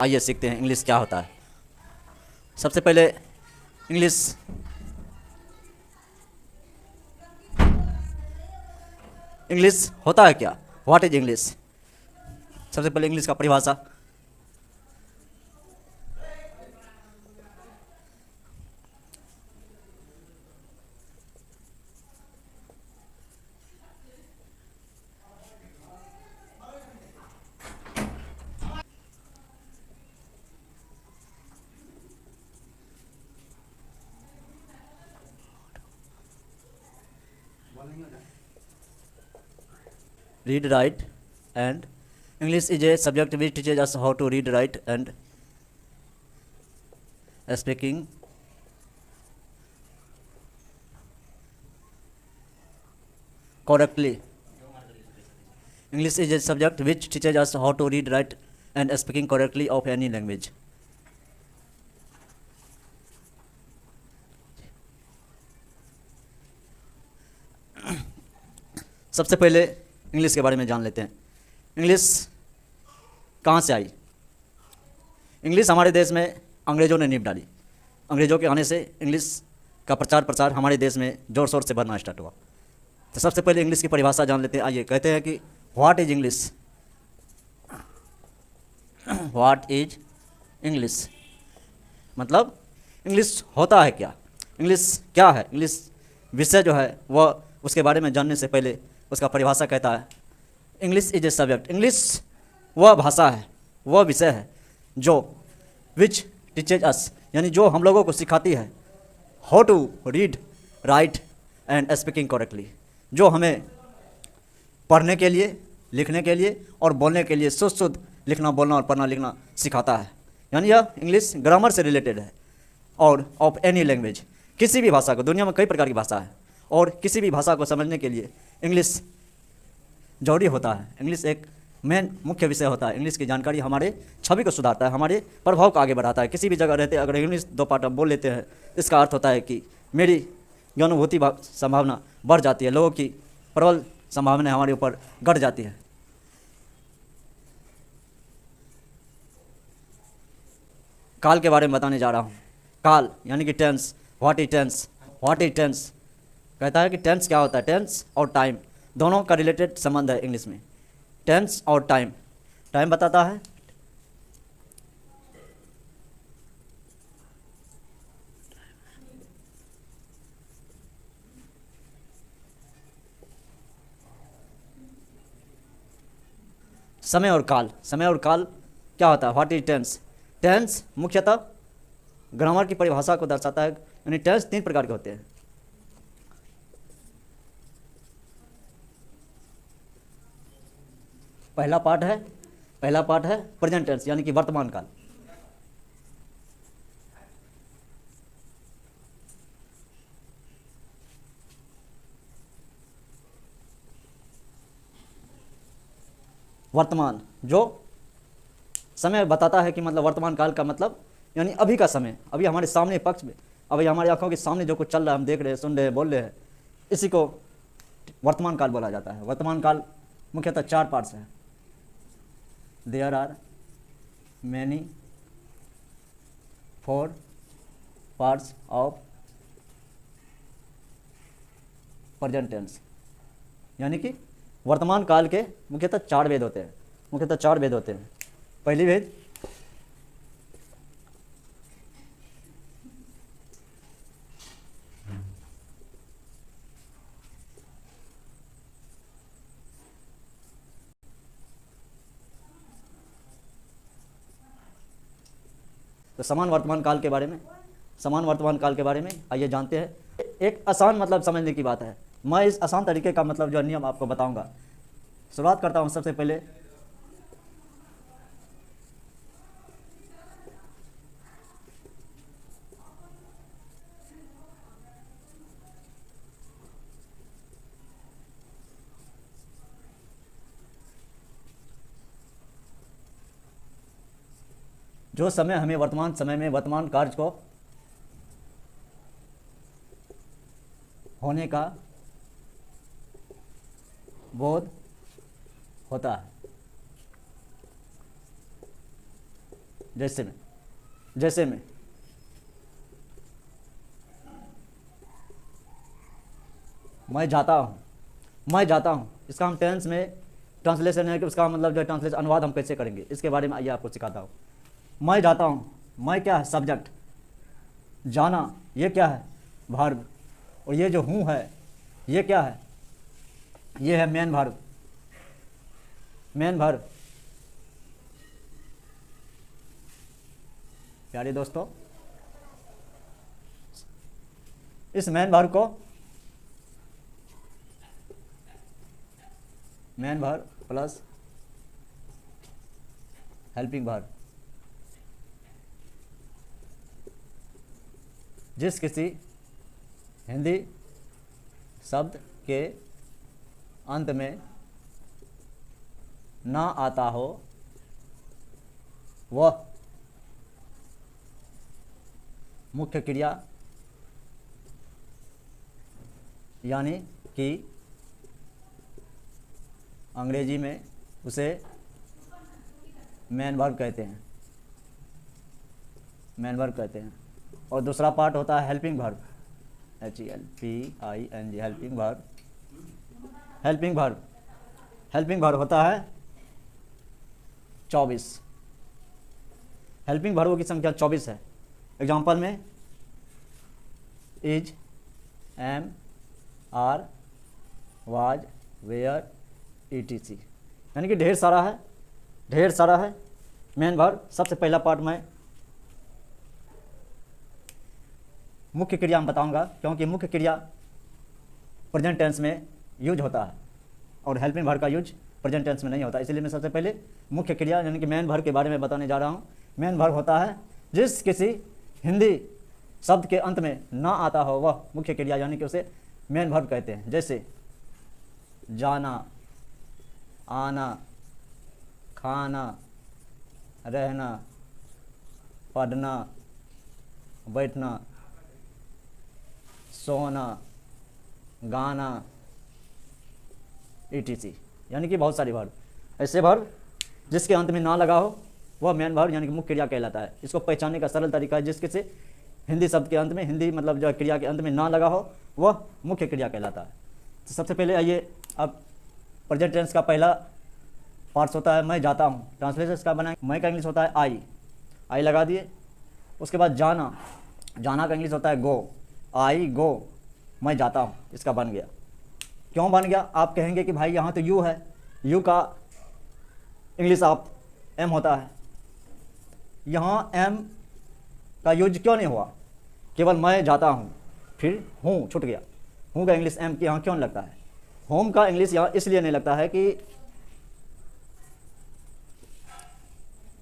आइए सीखते हैं इंग्लिश क्या होता है। सबसे पहले इंग्लिश इंग्लिश होता है क्या, व्हाट इज इंग्लिश। सबसे पहले इंग्लिश का परिभाषा। Read, write, and English is a subject which teaches us how to read, write, and speaking correctly. English is a subject which teaches us how to read, write, and speaking correctly of any language. सबसे पहले English के बारे में जान लेते हैं। English कहाँ से आई। इंग्लिश हमारे देश में अंग्रेज़ों ने नींव डाली। अंग्रेज़ों के आने से इंग्लिश का प्रचार प्रसार हमारे देश में ज़ोर शोर से बढ़ना स्टार्ट हुआ। तो सबसे पहले इंग्लिश की परिभाषा जान लेते हैं। आइए, कहते हैं कि what is English. What is English मतलब इंग्लिश होता है क्या, इंग्लिश क्या है। इंग्लिश विषय जो है वह उसके बारे में जानने से पहले उसका परिभाषा कहता है English is a subject. English वह भाषा है, वह विषय है जो विच टीचेज अस, यानी जो हम लोगों को सिखाती है how to read, write and speaking correctly, जो हमें पढ़ने के लिए, लिखने के लिए और बोलने के लिए शुद्ध शुद्ध लिखना, बोलना और पढ़ना लिखना सिखाता है। यानी यह इंग्लिश ग्रामर से रिलेटेड है और ऑफ एनी लैंग्वेज, किसी भी भाषा को, दुनिया में कई प्रकार की भाषा है और किसी भी भाषा को समझने के लिए इंग्लिश जरूरी होता है। इंग्लिश एक मेन मुख्य विषय होता है। इंग्लिश की जानकारी हमारे छवि को सुधारता है, हमारे प्रभाव को आगे बढ़ाता है। किसी भी जगह रहते अगर इंग्लिश दो पार्ट बोल लेते हैं, इसका अर्थ होता है कि मेरी अनुभूति संभावना बढ़ जाती है, लोगों की प्रबल संभावना हमारे ऊपर घट जाती है। काल के बारे में बताने जा रहा हूँ। काल यानी कि tense. What is tense. What is tense कहता है कि टेंस क्या होता है। टेंस और टाइम दोनों का रिलेटेड संबंध है इंग्लिश में। टेंस और टाइम, टाइम बताता है समय और काल। समय और काल क्या होता है। What is tense. टेंस मुख्यतः ग्रामर की परिभाषा को दर्शाता है। यानी टेंस तीन प्रकार के होते हैं। पहला पार्ट है प्रेजेंट टेंस यानी कि वर्तमान काल। वर्तमान जो समय बताता है कि मतलब वर्तमान काल का मतलब यानी अभी का समय, अभी हमारे सामने पक्ष में, अभी हमारी आंखों के सामने जो कुछ चल रहा है, हम देख रहे हैं, सुन रहे हैं, बोल रहे हैं, इसी को वर्तमान काल बोला जाता है। वर्तमान काल मुख्यतः चार पार्ट्स हैं। There are many four parts of present tense, यानी कि वर्तमान काल के मुख्यतः चार भेद होते हैं। पहली भेद तो समान वर्तमान काल के बारे में आइए जानते हैं। एक आसान मतलब समझने की बात है। मैं इस आसान तरीके का मतलब जो नियम आपको बताऊंगा। शुरुआत करता हूं सबसे पहले जो समय हमें वर्तमान समय में वर्तमान कार्य को होने का बोध होता है। जैसे में मैं जाता हूँ, इसका हम टेंस में ट्रांसलेशन है कि उसका मतलब जो ट्रांसलेशन अनुवाद हम कैसे करेंगे, इसके बारे में आइए आपको सिखाता हूँ। मैं जाता हूँ, मैं क्या है? सब्जेक्ट। जाना ये क्या है? वर्ब। और ये जो हूँ है ये क्या है? ये है मेन वर्ब। प्यारे दोस्तों, इस मेन वर्ब को main verb plus helping verb, जिस किसी हिंदी शब्द के अंत में ना आता हो वह मुख्य क्रिया यानी कि अंग्रेजी में उसे मेन वर्ब कहते हैं। और दूसरा पार्ट होता है helping verb, HELPING, helping verb होता है 24। हेल्पिंग वर्बों की संख्या 24 है। एग्जाम्पल में is, am, are, was, were, ETC, यानी कि ढेर सारा है मेन वर्ब। सबसे पहला पार्ट में मुख्य क्रिया में बताऊंगा, क्योंकि मुख्य क्रिया प्रेजेंट टेंस में यूज होता है और हेल्पिंग वर्ब का यूज प्रेजेंट टेंस में नहीं होता। इसलिए मैं सबसे पहले मुख्य क्रिया यानी कि मेन वर्ब के बारे में बताने जा रहा हूँ। मेन वर्ब होता है जिस किसी हिंदी शब्द के अंत में ना आता हो वह मुख्य क्रिया, यानी कि उसे मेन वर्ब कहते हैं। जैसे जाना, आना, खाना, रहना, पढ़ना, बैठना, सोना, गाना, ETC, यानी कि बहुत सारी वर्ब। ऐसे वर्ब जिसके अंत में ना लगा हो वह मेन वर्ब यानी कि मुख्य क्रिया कहलाता है। इसको पहचानने का सरल तरीका है, जिसके से हिंदी शब्द के अंत में, हिंदी मतलब जो क्रिया के अंत में ना लगा हो वह मुख्य क्रिया कहलाता है। तो सबसे पहले आइए, अब प्रेजेंट टेंस का पहला पार्ट्स होता है मैं जाता हूँ। ट्रांसलेशन इसका बना, मैं का इंग्लिश होता है आई लगा दिए। उसके बाद जाना का इंग्लिश होता है गो, आई गो, मैं जाता हूँ, इसका बन गया। क्यों बन गया? आप कहेंगे कि भाई यहाँ तो यू है, यू का इंग्लिश आप एम होता है, यहाँ एम का यूज क्यों नहीं हुआ? केवल मैं जाता हूँ, फिर हूँ छूट गया। हूँ का इंग्लिश एम की यहाँ क्यों लगता है? होम का इंग्लिश यहाँ इसलिए नहीं लगता है कि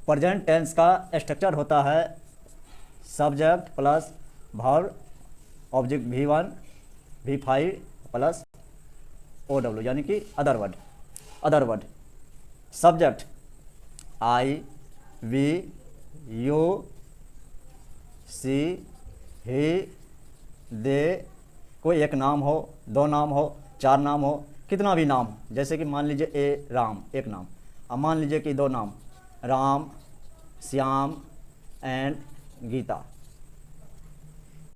प्रेजेंट टेंस का स्ट्रक्चर होता है subject plus verb, object V1 V5 plus OW, यानी कि other word. Subject I, V, you, she, he, they, कोई एक नाम हो, दो नाम हो, चार नाम हो, कितना भी नाम हो। जैसे कि मान लीजिए ए राम एक नाम, अब मान लीजिए कि दो नाम राम, श्याम एंड गीता,